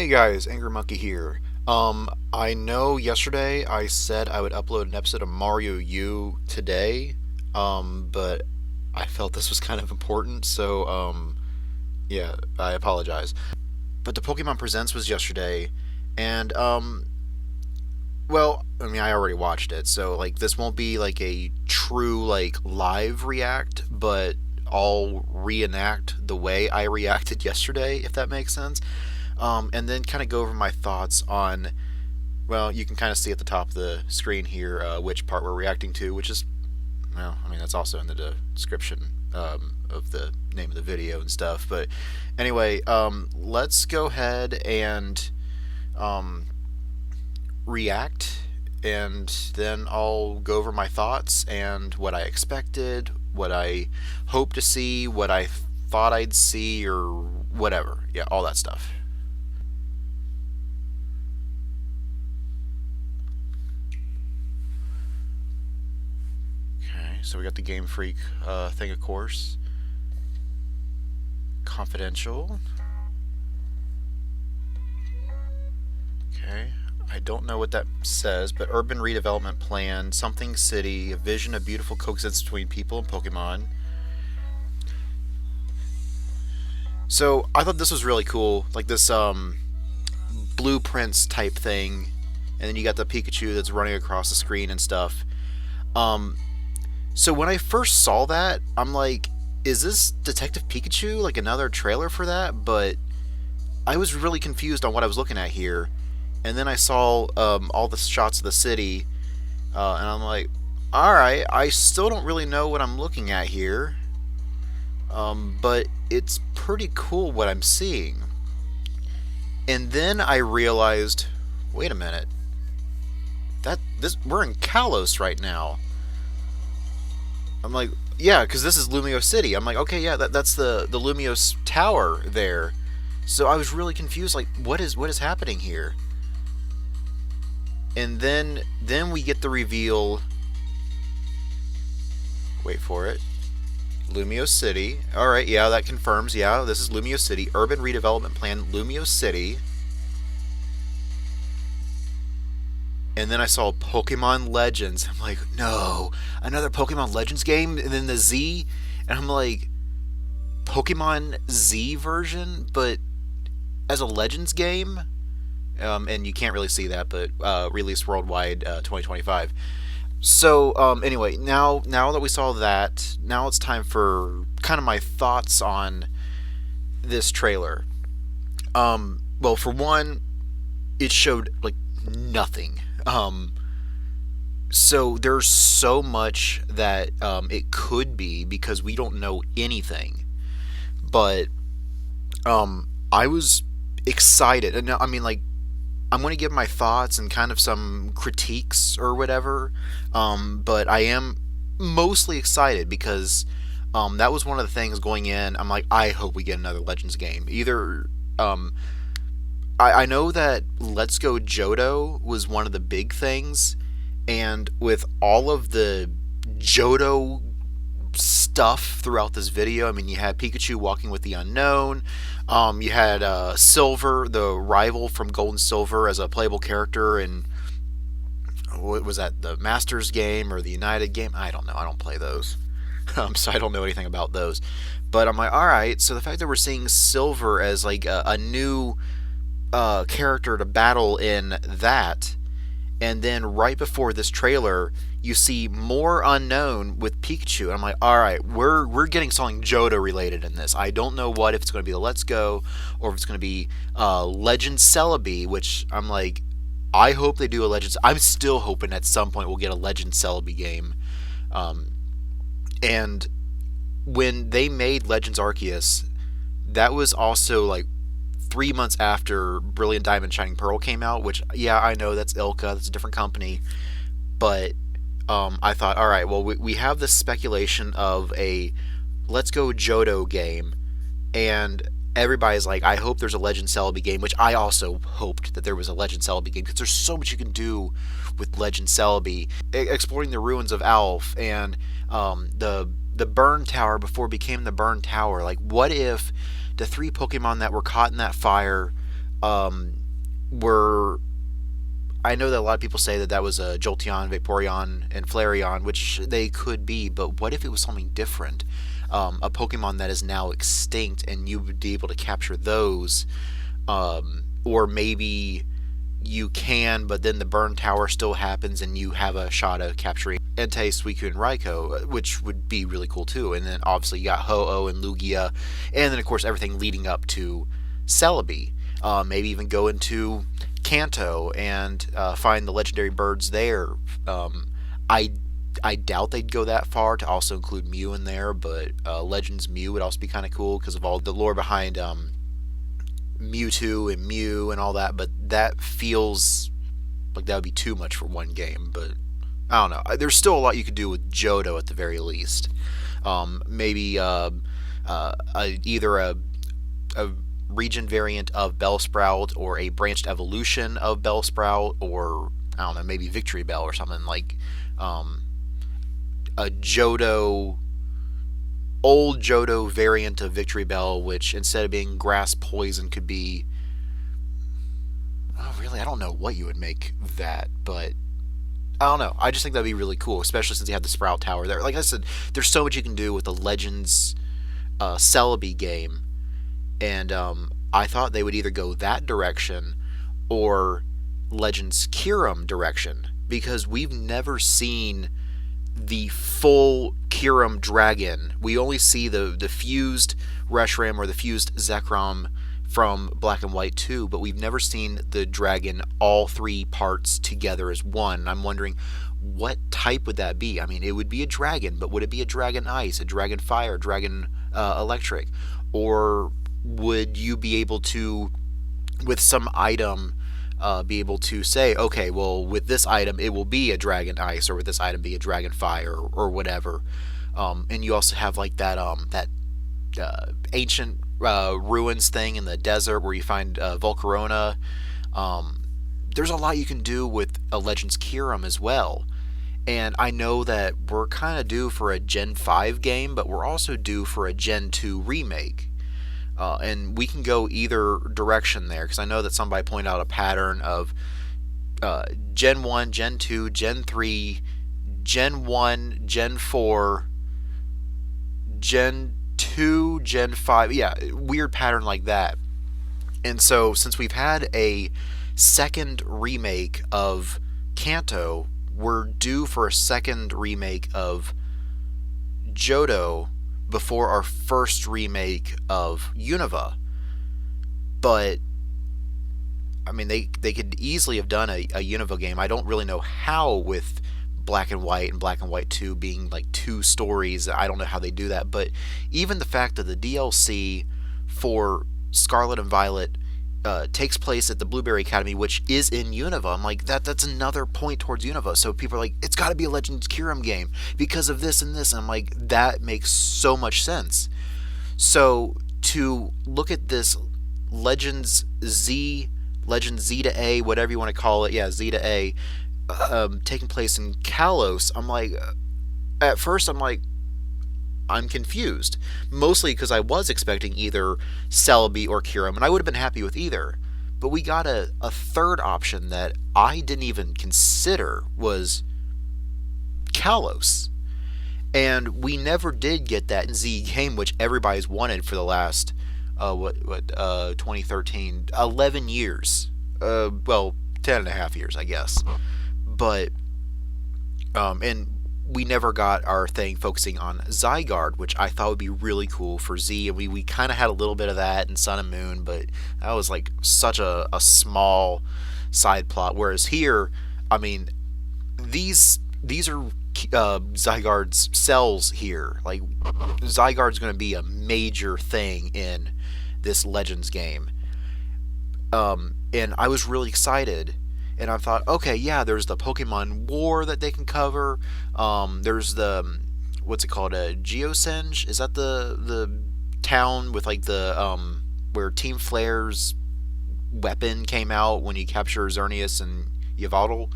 Hey guys, Angry Monkey here. I know yesterday I said I would upload an episode of Mario U today, but I felt this was kind of important, so yeah, I apologize. But the Pokemon Presents was yesterday, and well, I mean, I already watched it, so like this won't be like a true like live react, but I'll reenact the way I reacted yesterday, if that makes sense. And then kind of go over my thoughts on, well, you can kind of see at the top of the screen here which part we're reacting to, which is, well, I mean, that's also in the description of the name of the video and stuff. But anyway, let's go ahead and um, react, and then I'll go over my thoughts and what I expected, what I hope to see, what I thought I'd see, or whatever. Yeah, all that stuff. Okay, so we got the Game Freak thing, of course. Confidential. Okay. I don't know what that says, but urban redevelopment plan, something city, a vision of beautiful coexistence between people and Pokemon. So I thought this was really cool, like this blueprints type thing, and then you got the Pikachu that's running across the screen and stuff. Um, so when I first saw that, I'm like, is this Detective Pikachu? Like another trailer for that? But I was really confused on what I was looking at here. And then I saw all the shots of the city, and I'm like, alright, I still don't really know what I'm looking at here. But it's pretty cool what I'm seeing. And then I realized, wait a minute, we're in Kalos right now. I'm like, yeah, because this is Lumio City. I'm like, okay, yeah, that's the Lumios Tower there. So I was really confused, like, what is happening here? And then we get the reveal. Wait for it. Lumio City. All right, yeah, that confirms. Yeah, this is Lumio City. Urban redevelopment plan, Lumio City. And then I saw Pokemon Legends. I'm like, no, another Pokemon Legends game? And then the Z, and I'm like, Pokemon Z version, but as a Legends game. And you can't really see that, but released worldwide 2025. So anyway, now that we saw that, now it's time for kind of my thoughts on this trailer. Well, for one, it showed like nothing. So there's so much that it could be because we don't know anything. But I was excited, and I mean, like, I'm going to give my thoughts and kind of some critiques or whatever, but I am mostly excited because that was one of the things going in. I'm like, I hope we get another Legends game. Either I know that Let's Go Johto was one of the big things, and with all of the Johto stuff throughout this video. I mean, you had Pikachu walking with the unknown. You had Silver, the rival from Gold and Silver, as a playable character in, what was that, the Masters game or the United game? I don't know. I don't play those. So I don't know anything about those. But I'm like, alright, so the fact that we're seeing Silver as like a new character to battle in that, and then right before this trailer, you see more unknown with Pikachu. And I'm like, all right, we're getting something Johto related in this. I don't know what, if it's going to be the Let's Go or if it's going to be Legend Celebi, which I'm like, I hope they do a Legend. I'm still hoping at some point we'll get a Legend Celebi game. And when they made Legends Arceus, that was also like 3 months after Brilliant Diamond Shining Pearl came out, which, yeah, I know that's Ilka, that's a different company, but I thought, all right, well, we have this speculation of a Let's Go Johto game, and everybody's like, I hope there's a Legend Celebi game, which I also hoped that there was a Legend Celebi game, because there's so much you can do with Legend Celebi, exploring the ruins of Alph, and the Burn Tower before it became the Burn Tower. Like, what if the three Pokemon that were caught in that fire um, were I know that a lot of people say that that was a Jolteon, Vaporeon, and Flareon, which they could be, but what if it was something different? A Pokemon that is now extinct, and you would be able to capture those, or maybe you can, but then the burn tower still happens, and you have a shot of capturing Entei, Suicune, and Raikou, which would be really cool too. And then obviously you got Ho-Oh and Lugia, and then of course everything leading up to Celebi. Maybe even go into Kanto and find the legendary birds there. I I doubt they'd go that far to also include Mew in there, but Legends Mew would also be kind of cool because of all the lore behind Mewtwo and Mew and all that. But that feels like that would be too much for one game. But I don't know. There's still a lot you could do with Johto at the very least. Maybe either a region variant of Bellsprout or a branched evolution of Bellsprout, or I don't know, maybe Victory Bell or something like a Johto, old Johto variant of Victory Bell, which instead of being grass poison could be. Oh, really? I don't know what you would make that, but I don't know. I just think that'd be really cool, especially since you have the Sprout Tower there. Like I said, there's so much you can do with the Legends Celebi game, and I thought they would either go that direction or Legends Kyurem direction, because we've never seen the full Kyurem dragon. We only see the fused Reshiram or the fused Zekrom from Black and White 2, but we've never seen the dragon all three parts together as one. And I'm wondering, what type would that be? I mean, it would be a dragon, but would it be a dragon ice, a dragon fire, dragon electric? Or would you be able to, with some item, be able to say, okay, well, with this item, it will be a dragon ice, or with this item, be a dragon fire, or whatever. And you also have like that ancient ruins thing in the desert where you find Volcarona. There's a lot you can do with a Legends Kyurem as well. And I know that we're kind of due for a Gen 5 game, but we're also due for a Gen 2 remake. And we can go either direction there, because I know that somebody pointed out a pattern of Gen 1, Gen 2, Gen 3, Gen 1, Gen 4, Gen 2, Gen 5. Yeah, weird pattern like that. And so, since we've had a second remake of Kanto, we're due for a second remake of Johto before our first remake of Unova. But I mean, they could easily have done a Unova game. I don't really know how, with Black and White and Black and White 2 being like two stories. I don't know how they do that. But even the fact that the DLC for Scarlet and Violet takes place at the Blueberry Academy, which is in Unova. I'm like, that's another point towards Unova. So people are like, it's got to be a Legends Kyurem game because of this and this. And I'm like, that makes so much sense. So to look at this Legends Z to A, whatever you want to call it, yeah, Z to A, taking place in Kalos, I'm like, at first I'm like, I'm confused. Mostly because I was expecting either Celebi or Kyurem, and I would have been happy with either. But we got a third option that I didn't even consider, was Kalos. And we never did get that in Z game, which everybody's wanted for the last, 2013, 11 years. Well, 10 and a half years, I guess. But, and we never got our thing focusing on Zygarde, which I thought would be really cool for Z, and we kind of had a little bit of that in Sun and Moon, but that was like such a small side plot. Whereas here, I mean, these are Zygarde's cells here. Like, Zygarde's going to be a major thing in this Legends game. And I was really excited. And I thought, okay, yeah, there's the Pokemon War that they can cover. There's the, what's it called, Geosenge? Is that the town with like the, where Team Flare's weapon came out when you capture Xerneas and Yveltal,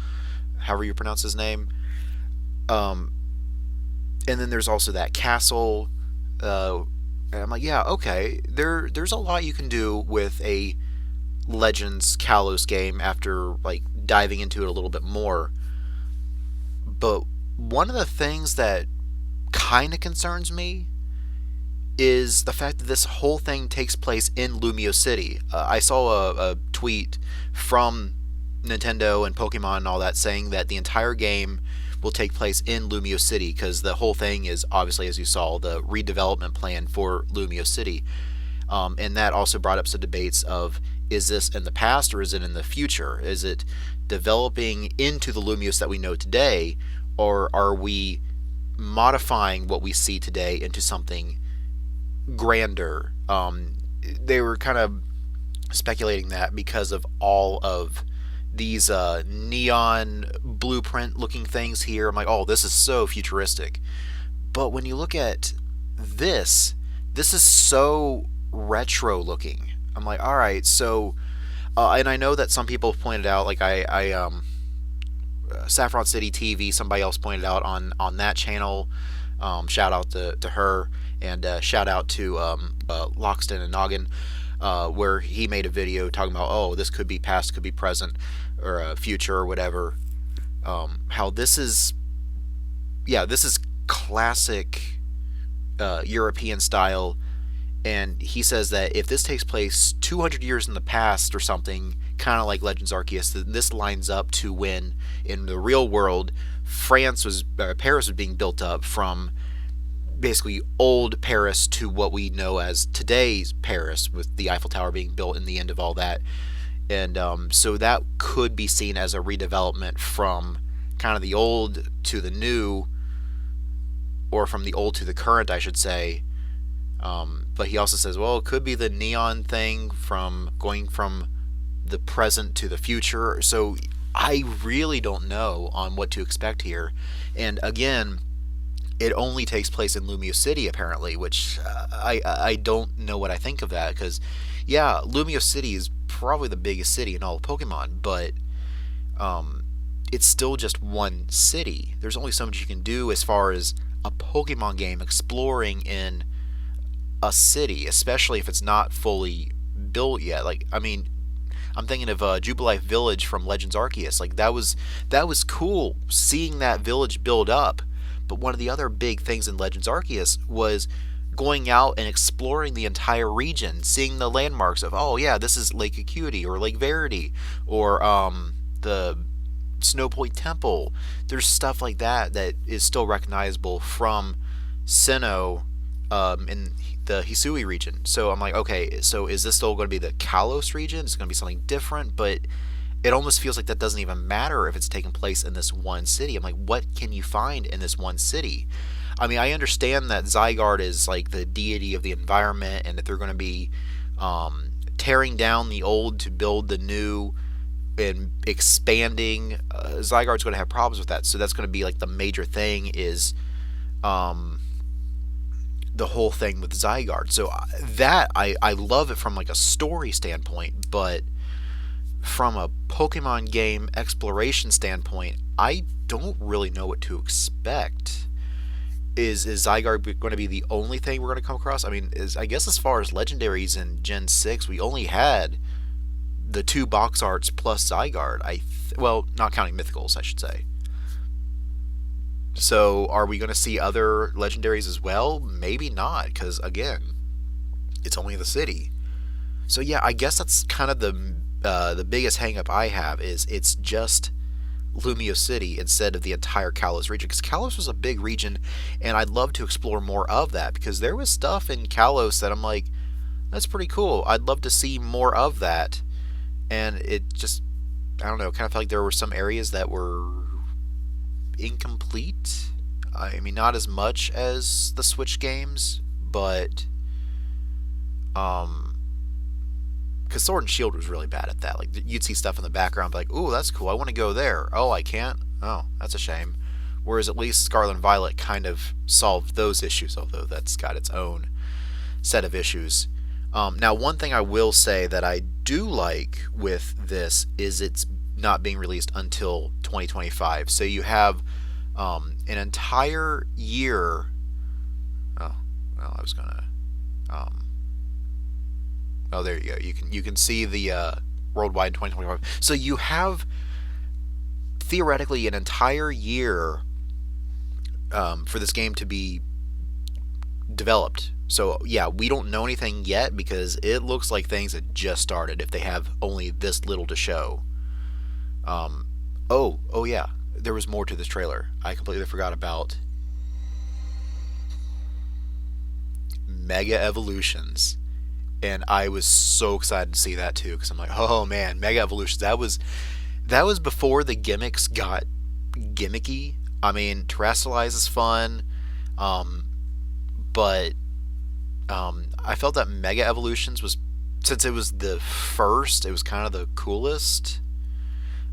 however you pronounce his name. And then there's also that castle. And I'm like, yeah, okay, there's a lot you can do with a Legends Kalos game after like diving into it a little bit more. But one of the things that kind of concerns me is the fact that this whole thing takes place in Lumio City. I saw a tweet from Nintendo and Pokemon and all that saying that the entire game will take place in Lumio City because the whole thing is obviously, as you saw, the redevelopment plan for Lumio City. And that also brought up some debates of, is this in the past or is it in the future? Is it developing into the Lumios that we know today, or are we modifying what we see today into something grander? They were kind of speculating that because of all of these neon blueprint looking things here. I'm like, oh, this is so futuristic. But when you look at this is so retro looking. I'm like, all right, so, and I know that some people have pointed out, like Saffron City TV, somebody else pointed out on that channel. Shout out to her, and shout out to Lockstin and Gnoggin, where he made a video talking about, oh, this could be past, could be present, or future, or whatever. How this is, yeah, this is classic European style. And he says that if this takes place 200 years in the past or something, kind of like Legends Arceus, then this lines up to when, in the real world, Paris was being built up from basically old Paris to what we know as today's Paris, with the Eiffel Tower being built in the end of all that. And so that could be seen as a redevelopment from kind of the old to the new, or from the old to the current, I should say. But he also says, well, it could be the neon thing from going from the present to the future. So I really don't know on what to expect here. And again, it only takes place in Lumio City apparently, which I don't know what I think of that, because yeah, Lumio City is probably the biggest city in all of Pokemon, but it's still just one city. There's only so much you can do as far as a Pokemon game exploring in a city, especially if it's not fully built yet. Like, I mean, I'm thinking of Jubilife Village from Legends Arceus. Like, that was cool seeing that village build up. But one of the other big things in Legends Arceus was going out and exploring the entire region, seeing the landmarks of, oh yeah, this is Lake Acuity or Lake Verity or the Snow Point Temple. There's stuff like that that is still recognizable from Sinnoh in the Hisui region. So I'm like, okay, so is this still going to be the Kalos region? It's going to be something different, but it almost feels like that doesn't even matter if it's taking place in this one city. I'm like, what can you find in this one city? I mean, I understand that Zygarde is like the deity of the environment, and that they're going to be tearing down the old to build the new and expanding. Zygarde's going to have problems with that, so that's going to be like the major thing is the whole thing with Zygarde. So that I love it from like a story standpoint, but from a Pokemon game exploration standpoint, I don't really know what to expect. Is Zygarde going to be the only thing we're going to come across? I mean, I guess as far as legendaries in Gen 6, we only had the 2 box arts plus Zygarde. Well, not counting mythicals, I should say. So are we going to see other legendaries as well? Maybe not, because again, it's only the city. So yeah, I guess that's kind of the biggest hangup I have, is it's just Lumio City instead of the entire Kalos region, because Kalos was a big region, and I'd love to explore more of that, because there was stuff in Kalos that I'm like, that's pretty cool. I'd love to see more of that, and it just, I don't know, kind of felt like there were some areas that were incomplete. I mean, not as much as the Switch games, but because Sword and Shield was really bad at that. Like, you'd see stuff in the background, like, ooh, that's cool, I want to go there. Oh, I can't. Oh, that's a shame. Whereas at least Scarlet and Violet kind of solved those issues, although that's got its own set of issues. Now, one thing I will say that I do like with this is it's not being released until 2025. So you have an entire year. Oh, well, I was gonna. Oh, there you go. You can see the worldwide in 2025. So you have theoretically an entire year for this game to be developed. So yeah, we don't know anything yet because it looks like things had just started if they have only this little to show. Um, oh yeah, there was more to this trailer. I completely forgot about Mega Evolutions, and I was so excited to see that too because I'm like, oh man, Mega Evolutions. That was before the gimmicks got gimmicky. I mean, Terrestrialize is fun, um, but I felt that Mega Evolutions was, since it was the first, it was kind of the coolest.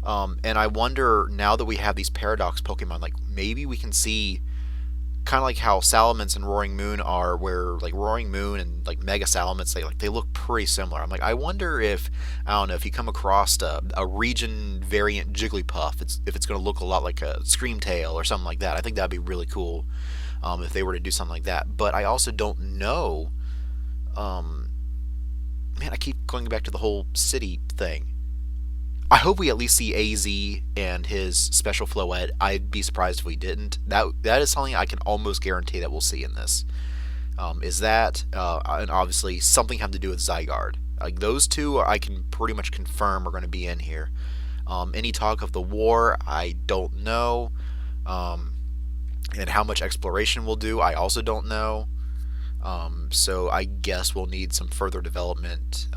And I wonder now that we have these paradox Pokemon, like maybe we can see kind of like how Salamence and Roaring Moon are, where like Roaring Moon and like Mega Salamence, they look pretty similar. I'm like, I wonder if, I don't know, if you come across a region variant Jigglypuff, if it's going to look a lot like a Screamtail or something like that. I think that'd be really cool if they were to do something like that. But I also don't know. Um, Man, I keep going back to the whole city thing. I hope we at least see AZ and his special Floette. I'd be surprised if we didn't. That is something I can almost guarantee that we'll see in this. Is that and obviously something having to do with Zygarde. Like those two, I can pretty much confirm are going to be in here. Any talk of the war, I don't know. Um, and how much exploration we'll do, I also don't know. So I guess we'll need some further development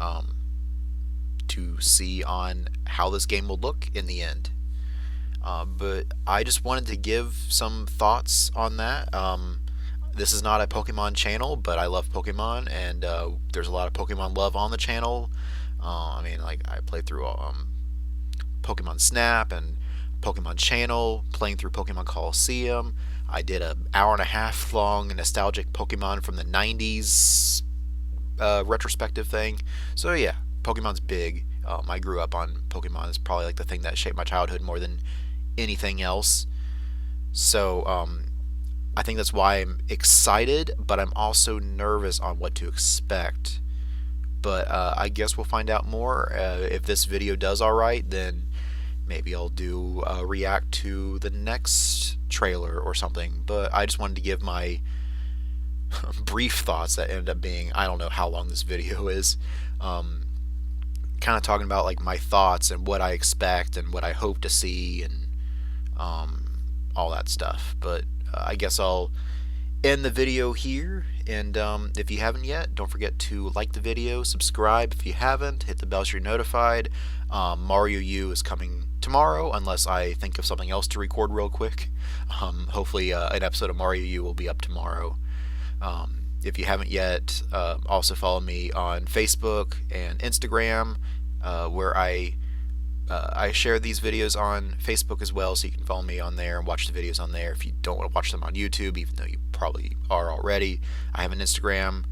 to see on how this game will look in the end. But I just wanted to give some thoughts on that. This is not a Pokemon channel, but I love Pokemon, and there's a lot of Pokemon love on the channel. I mean, like I played through Pokemon Snap and Pokemon Channel, playing through Pokemon Coliseum. I did an hour and a half long nostalgic Pokemon from the 90s retrospective thing. So yeah, Pokemon's big. I grew up on Pokemon. It's probably like the thing that shaped my childhood more than anything else. So I think that's why I'm excited, but I'm also nervous on what to expect. But I guess we'll find out more. If this video does alright, then maybe I'll do react to the next trailer or something. But I just wanted to give my brief thoughts that ended up being, I don't know how long this video is. Kind of talking about like my thoughts and what I expect and what I hope to see and all that stuff. But I guess I'll end the video here. And if you haven't yet, don't forget to like the video, subscribe if you haven't, hit the bell so you're notified. Mario U is coming tomorrow, unless I think of something else to record real quick. Hopefully an episode of Mario U will be up tomorrow. If you haven't yet, also follow me on Facebook and Instagram, where I share these videos on Facebook as well, so you can follow me on there and watch the videos on there if you don't want to watch them on YouTube, even though you probably are already. I have an Instagram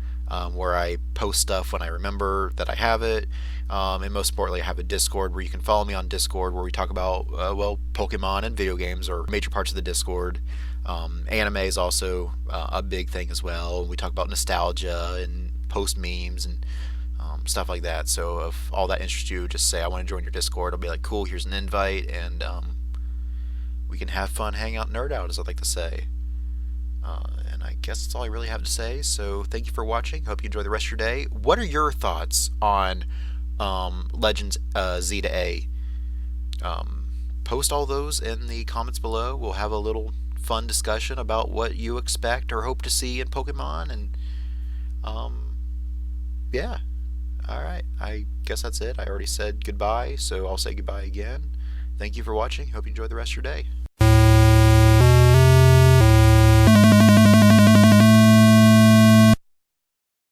where I post stuff when I remember that I have it, and most importantly, I have a Discord where you can follow me on Discord, where we talk about Pokemon and video games are major parts of the Discord. Anime is also a big thing as well. We talk about nostalgia and post memes and stuff like that. So if all that interests you, just say I want to join your Discord. I'll be like, cool, here's an invite, and we can have fun, hang out, nerd out, as I like to say. And I guess that's all I really have to say. So thank you for watching. Hope you enjoy the rest of your day. What are your thoughts on Legends Z to A? Post all those in the comments below. We'll have a little fun discussion about what you expect or hope to see in Pokemon. And yeah. Alright, I guess that's it. I already said goodbye, so I'll say goodbye again. Thank you for watching. Hope you enjoy the rest of your day.